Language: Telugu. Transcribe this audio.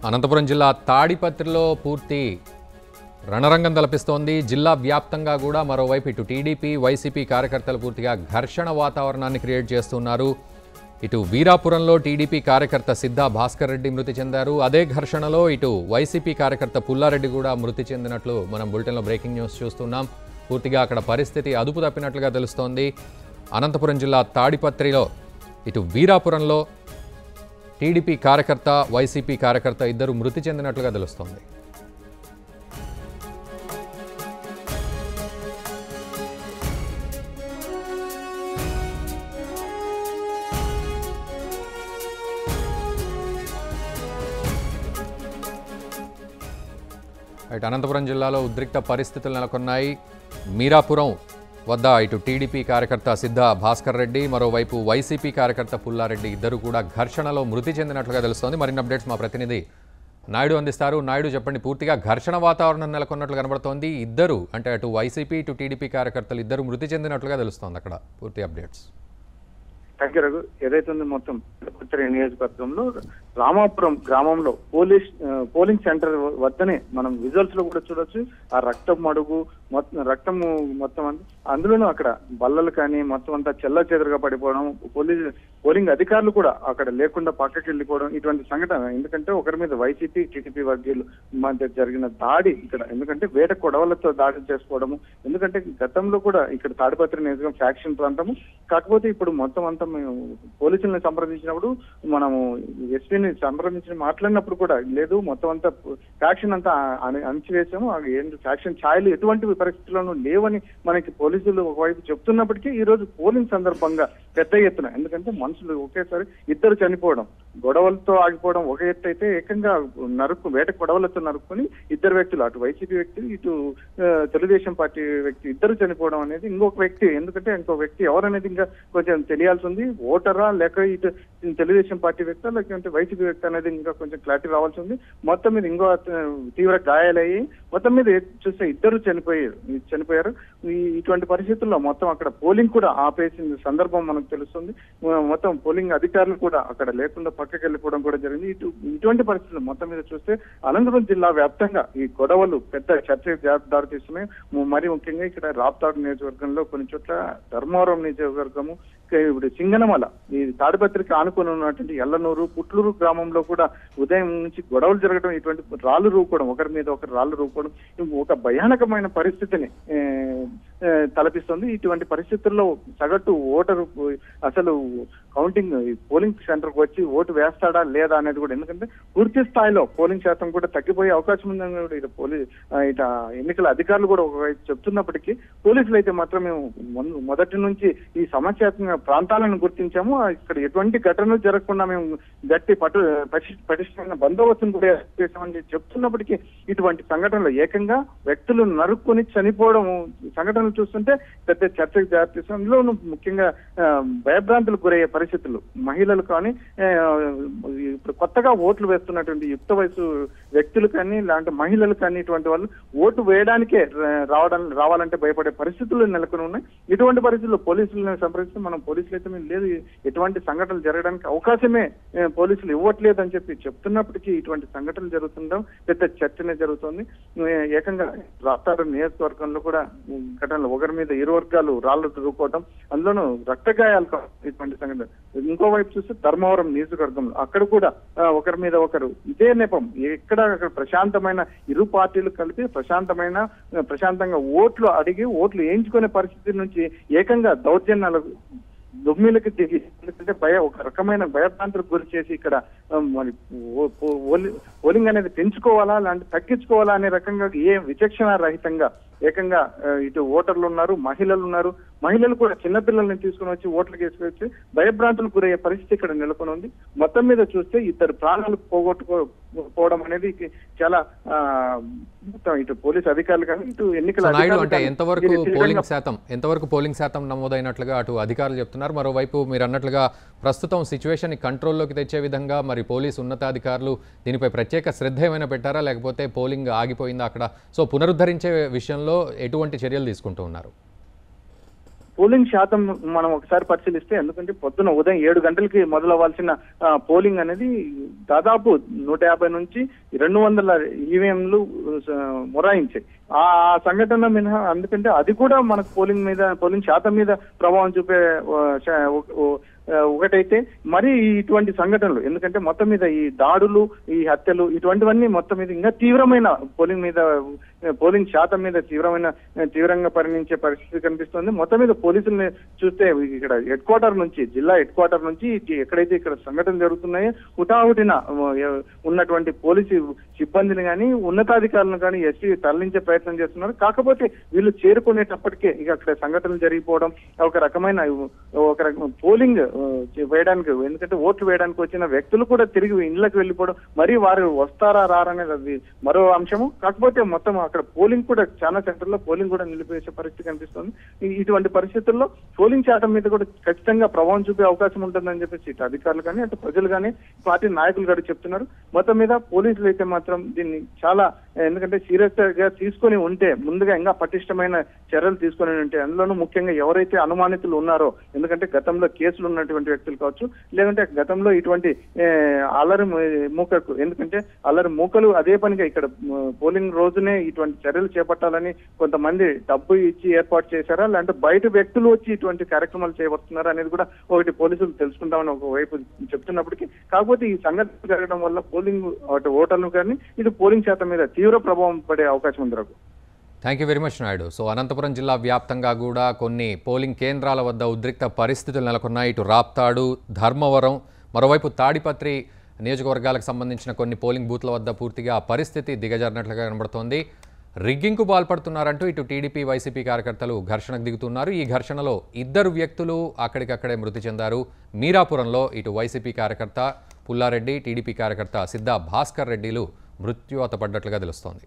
అనంతపురం జిల్లా తాడిపత్రిలో పూర్తి రణరంగం తలపిస్తోంది. జిల్లా వ్యాప్తంగా కూడా మరోవైపు ఇటు టీడీపీ వైసీపీ కార్యకర్తలు పూర్తిగా ఘర్షణ వాతావరణాన్ని క్రియేట్ చేస్తున్నారు. ఇటు వీరాపురంలో టీడీపీ కార్యకర్త సిద్ధా భాస్కర్ రెడ్డి మృతి చెందారు. అదే ఘర్షణలో ఇటు వైసీపీ కార్యకర్త పుల్లారెడ్డి కూడా మృతి చెందినట్లు మనం బులెటిన్లో బ్రేకింగ్ న్యూస్ చూస్తున్నాం. పూర్తిగా అక్కడ పరిస్థితి అదుపు తప్పినట్లుగా తెలుస్తోంది. అనంతపురం జిల్లా తాడిపత్రిలో ఇటు వీరాపురంలో టీడీపీ కార్యకర్త వైసీపీ కార్యకర్త ఇద్దరు మృతి చెందినట్లుగా తెలుస్తోంది. అనంతపురం జిల్లాలో ఉద్రిక్త పరిస్థితులు నెలకొన్నాయి. మీరాపురం వద్ద ఇటు టీడీపీ కార్యకర్త సిద్ధా భాస్కర్ రెడ్డి, మరోవైపు వైసీపీ కార్యకర్త పుల్లారెడ్డి ఇద్దరు కూడా ఘర్షణలో మృతి చెందినట్లుగా తెలుస్తోంది. మరిన్ని అప్డేట్స్ మా ప్రతినిధి నాయుడు అందిస్తారు. నాయుడు, చెప్పండి. పూర్తిగా ఘర్షణ వాతావరణం నెలకొన్నట్లు కనబడుతోంది. ఇద్దరు అంటే అటు వైసీపీ ఇటు టీడీపీ కార్యకర్తలు ఇద్దరు మృతి చెందినట్లుగా తెలుస్తోంది. అక్కడ పూర్తి అప్డేట్స్. Thank you Raghu. ఏదైతే ఉంది మొత్తం నియోజకవర్గంలో రామాపురం గ్రామంలో పోలింగ్ సెంటర్ వద్దనే మనం విజువల్స్ లో కూడా చూడొచ్చు. ఆ రక్తం మడుగు రక్తము మొత్తం అందులోనూ అక్కడ బల్లలు కానీ మొత్తం అంతా చెల్ల చెదరుగా పడిపోవడం, పోలింగ్ అధికారులు కూడా అక్కడ లేకుండా పక్కకి వెళ్ళిపోవడం, ఇటువంటి సంఘటన. ఎందుకంటే ఒకరి మీద వైసీపీ టీడీపీ వర్గీయులు మధ్య జరిగిన దాడి ఇక్కడ. ఎందుకంటే వేట కొడవలతో దాడి చేసుకోవడము. ఎందుకంటే గతంలో కూడా ఇక్కడ తాడిపత్రి నియోజకవర్గం ఫ్యాక్షన్ ప్రాంతము. కాకపోతే ఇప్పుడు మొత్తం అంతా మేము పోలీసులను సంప్రదించినప్పుడు, మనము ఎస్పీని సంప్రదించి మాట్లాడినప్పుడు కూడా లేదు, మొత్తం అంతా ఫ్యాక్షన్ అంతా అణిచివేసాము, ఫ్యాక్షన్ ఛాయలు ఎటువంటి పరిస్థితుల్లోనూ లేవని మనకి పోలీసులు ఒకవైపు చెప్తున్నప్పటికీ ఈ రోజు పోలింగ్ సందర్భంగా పెద్ద ఎత్తున, ఎందుకంటే మనుషులు ఒకేసారి ఇద్దరు చనిపోవడం, గొడవలతో ఆగిపోవడం ఒక ఎత్తు అయితే, ఏకంగా వేట గొడవలతో నరుక్కుని ఇద్దరు వ్యక్తులు, అటు వైసీపీ వ్యక్తి ఇటు తెలుగుదేశం పార్టీ వ్యక్తి ఇద్దరు చనిపోవడం అనేది ఇంకొక వ్యక్తి, ఎందుకంటే ఇంకొక వ్యక్తి ఎవరనేది ఇంకా కొంచెం తెలియాల్సి ఉంది. ఓటరా లేక ఇటు తెలుగుదేశం పార్టీ వ్యక్తి లేకపోతే వైసీపీ వ్యక్తి అనేది ఇంకా కొంచెం క్లారిటీ రావాల్సి ఉంది. మొత్తం మీద ఇంకో తీవ్ర గాయాలయ్యి మొత్తం మీద చూస్తే ఇద్దరు చనిపోయారు. ఇటువంటి పరిస్థితుల్లో మొత్తం అక్కడ పోలింగ్ కూడా ఆపేసిన సందర్భం మనకు తెలుస్తుంది. మొత్తం పోలింగ్ అధికారులు కూడా అక్కడ లేకుండా పక్కకి వెళ్ళిపోవడం కూడా జరిగింది. ఇటువంటి పరిస్థితులు మొత్తం మీద చూస్తే అనంతపురం జిల్లా వ్యాప్తంగా ఈ గొడవలు పెద్ద చర్చకు దారితీస్తున్నాయి. మరి ముఖ్యంగా ఇక్కడ రాప్తాడు నియోజకవర్గంలో కొన్ని చోట్ల, ధర్మవరం నియోజకవర్గము, ఇప్పుడు సింగనమల, ఈ తాడిపత్రికి ఆనుకుని ఉన్నటువంటి ఎల్లనూరు పుట్లూరు గ్రామంలో కూడా ఉదయం నుంచి గొడవలు జరగడం, ఇటువంటి రాళ్లు రూపుకోవడం, ఒకరి మీద ఒకరు రాళ్లు రూపుకోవడం ఒక భయానకమైన పరిస్థితిని తలపిస్తుంది. ఇటువంటి పరిస్థితుల్లో సగటు ఓటరు అసలు కౌంటింగ్ పోలింగ్ సెంటర్కి వచ్చి ఓటు వేస్తాడా లేదా అనేది కూడా, ఎందుకంటే పూర్తి స్థాయిలో పోలింగ్ శాతం కూడా తగ్గిపోయే అవకాశం ఉందని కూడా ఇట ఎన్నికల అధికారులు కూడా ఒకవైపు చెప్తున్నప్పటికీ, పోలీసులు అయితే మాత్రం మేము మొదటి నుంచి ఈ సమస్యాత్మక ప్రాంతాలను గుర్తించాము, ఇక్కడ ఎటువంటి ఘటనలు జరగకుండా మేము గట్టి పటిష్టమైన బందోబస్తును కూడా చేసామని చెప్తున్నప్పటికీ, ఇటువంటి సంఘటనలు ఏకంగా వ్యక్తులు నరుక్కుని చనిపోవడం సంఘటనలు చూస్తుంటే పెద్ద చర్చకు దారితీస్తుంది. అందులోనూ ముఖ్యంగా భయభ్రాంతులకు గురయ్యే పరిస్థితులు, మహిళలు కానీ ఇప్పుడు కొత్తగా ఓట్లు వేస్తున్నటువంటి యుక్త వయసు వ్యక్తులు కానీ లాంటి మహిళలు కానీ ఇటువంటి వాళ్ళు ఓటు వేయడానికే రావాలంటే భయపడే పరిస్థితులు నెలకొని ఉన్నాయి. ఇటువంటి పరిస్థితుల్లో పోలీసులను సంప్రదిస్తే, మనం పోలీసులు అయితే మేము లేదు, ఎటువంటి సంఘటనలు జరగడానికి అవకాశమే పోలీసులు ఇవ్వట్లేదు అని చెప్తున్నప్పటికీ ఇటువంటి సంఘటనలు జరుగుతుండడం పెద్ద చర్చనే జరుగుతుంది. ఏకంగా రాప్తాడు నియోజకవర్గంలో కూడా ఘటనలు, ఒకరి మీద ఇరు వర్గాలు రాళ్లు రుకోవడం, అందులోనూ రక్తగాయాలు ఇటువంటి సంఘటన. ఇంకోవైపు చూస్తే ధర్మవరం నియోజకవర్గంలో అక్కడ కూడా ఒకరి మీద ఒకరు ఇదే నెపం, అక్కడ ప్రశాంతమైన ఇరు పార్టీలు కలిపి ప్రశాంతంగా ఓట్లు అడిగి ఓట్లు వేయించుకునే పరిస్థితి నుంచి ఏకంగా దౌర్జన్యాలు దొమ్మిలకు దిగి, ఎందుకంటే ఒక రకమైన భయభ్రాంతులకు గురి చేసి ఇక్కడ మరి పోలింగ్ అనేది పెంచుకోవాలా లాంటి తగ్గించుకోవాలా అనే రకంగా ఏ విచక్షణ రహితంగా ఏకంగా ఇటు ఓటర్లు ఉన్నారు, మహిళలు ఉన్నారు, మహిళలు కూడా చిన్నపిల్లల్ని తీసుకుని వచ్చి ఓట్లకు వేసుకొచ్చి భయభ్రాంతులకు గురయ్యే పరిస్థితి ఇక్కడ నెలకొని ఉంది. మొత్తం మీద చూస్తే ఇద్దరు ప్రాణాలు పోగొట్టుకోవడం అనేది చాలా ఇటు పోలీస్ అధికారులు కానీ ఇటు ఎన్నికల ఎంతవరకు పోలింగ్ శాతం నమోదైనట్లుగా అటు అధికారులు చెప్తున్నారు. మరోవైపు మీరు అన్నట్లుగా ప్రస్తుతం సిచ్యువేషన్ కంట్రోల్లోకి తెచ్చే విధంగా మరి పోలీసు ఉన్నతాధికారులు దీనిపై ప్రత్యేక శ్రద్ధ ఏమైనా పెట్టారా, లేకపోతే పోలింగ్ ఆగిపోయిందా అక్కడ? సో పునరుద్ధరించే విషయంలో ఎటువంటి చర్యలు తీసుకుంటూ ఉన్నారు? పోలింగ్ శాతం మనం ఒకసారి పరిశీలిస్తే, ఎందుకంటే పొద్దున ఉదయం 7 గంటలకి మొదలవ్వాల్సిన పోలింగ్ అనేది దాదాపు 150 నుంచి 200 ఈవీఎంలు మొరాయించాయి. ఆ సంఘటన మినహా, ఎందుకంటే అది కూడా మనకు పోలింగ్ శాతం మీద ప్రభావం చూపే ఒకటైతే, మరి ఇటువంటి సంఘటనలు, ఎందుకంటే మొత్తం మీద ఈ దాడులు, ఈ హత్యలు, ఇటువంటివన్నీ మొత్తం మీద ఇంకా తీవ్రమైన పోలింగ్ శాతం మీద తీవ్రంగా పరిణించే పరిస్థితి కనిపిస్తుంది. మొత్తం మీద పోలీసుల్ని చూస్తే ఇక్కడ జిల్లా హెడ్ క్వార్టర్ నుంచి ఎక్కడైతే ఇక్కడ సంఘటనలు జరుగుతున్నాయో హుటాహుటిన ఉన్నటువంటి పోలీసు సిబ్బందిని కానీ ఉన్నతాధికారులను కానీ ఎస్పీ తరలించే ప్రయత్నం చేస్తున్నారు. కాకపోతే వీళ్ళు చేరుకునేటప్పటికే ఇక అక్కడ సంఘటనలు జరిగిపోవడం, ఒక రకమైన పోలింగ్ వేయడానికి, ఎందుకంటే ఓట్లు వేయడానికి వచ్చిన వ్యక్తులు కూడా తిరిగి ఇళ్లకు వెళ్ళిపోవడం, మరి వారు వస్తారా రారనేది అది మరో అంశము. కాకపోతే మొత్తం అక్కడ పోలింగ్ కూడా చాలా సెంటర్లో పోలింగ్ కూడా నిలిపేసే పరిస్థితి కనిపిస్తుంది. ఇటువంటి పరిస్థితుల్లో పోలింగ్ శాతం మీద కూడా ఖచ్చితంగా ప్రభావం చూపే అవకాశం ఉంటుందని చెప్పేసి ఇటు అధికారులు కానీ అటు ప్రజలు కానీ పార్టీ నాయకులు కూడా చెప్తున్నారు. మొత్తం మీద పోలీసులు అయితే మాత్రం దీన్ని చాలా, ఎందుకంటే సీరియస్ గా తీసుకొని ఉంటే, ముందుగా ఇంకా పటిష్టమైన చర్యలు తీసుకొని ఉంటే, అందులోనూ ముఖ్యంగా ఎవరైతే అనుమానితులు ఉన్నారో, ఎందుకంటే గతంలో కేసులు ఉన్నటువంటి వ్యక్తులు కావచ్చు, లేదంటే గతంలో ఇటువంటి అల్లరి మూకకు, ఎందుకంటే అల్లరి మూకలు అదే పనిగా ఇక్కడ పోలింగ్ రోజునే ఇటువంటి చర్యలు చేపట్టాలని కొంతమంది డబ్బు ఇచ్చి ఏర్పాటు చేశారా, లేదంటే బయట వ్యక్తులు వచ్చి ఇటువంటి కార్యక్రమాలు చేయబడుతున్నారా అనేది కూడా ఒకటి పోలీసులు తెలుసుకుంటామని ఒకవైపు చెప్తున్నప్పటికీ, కాకపోతే ఈ సంఘటన జరగడం వల్ల పోలింగ్ ఓటర్లు కానీ ఇటు పోలింగ్ శాతం మీద తీవ్ర ప్రభావం పడే అవకాశం ఉంది. Raghu, thank you very much Naidu. So Anantapuram జిల్లా వ్యాప్తంగా కూడా కొన్ని పోలింగ్ కేంద్రాల వద్ద ఉద్రిక్త పరిస్థితులు నెలకొన్నాయి. ఇటు రాప్తాడు, ధర్మవరం, మరోవైపు తాడిపత్రి నియోజకవర్గాలకు సంబంధించిన కొన్ని పోలింగ్ బూత్ల వద్ద పూర్తిగా పరిస్థితి దిగజారినట్లుగా కనబడుతోంది. రిగ్గింగ్కు పాల్పడుతున్నారంటూ ఇటు టీడీపీ వైసీపీ కార్యకర్తలు ఘర్షణకు దిగుతున్నారు. ఈ ఘర్షణలో 2 వ్యక్తులు అక్కడికక్కడే మృతి చెందారు. మీరాపురంలో ఇటు వైసీపీ కార్యకర్త పుల్లారెడ్డి, టీడీపీ కార్యకర్త సిద్ధా భాస్కర్ రెడ్డిలు మృత్యువాత పడ్డట్లుగా తెలుస్తోంది.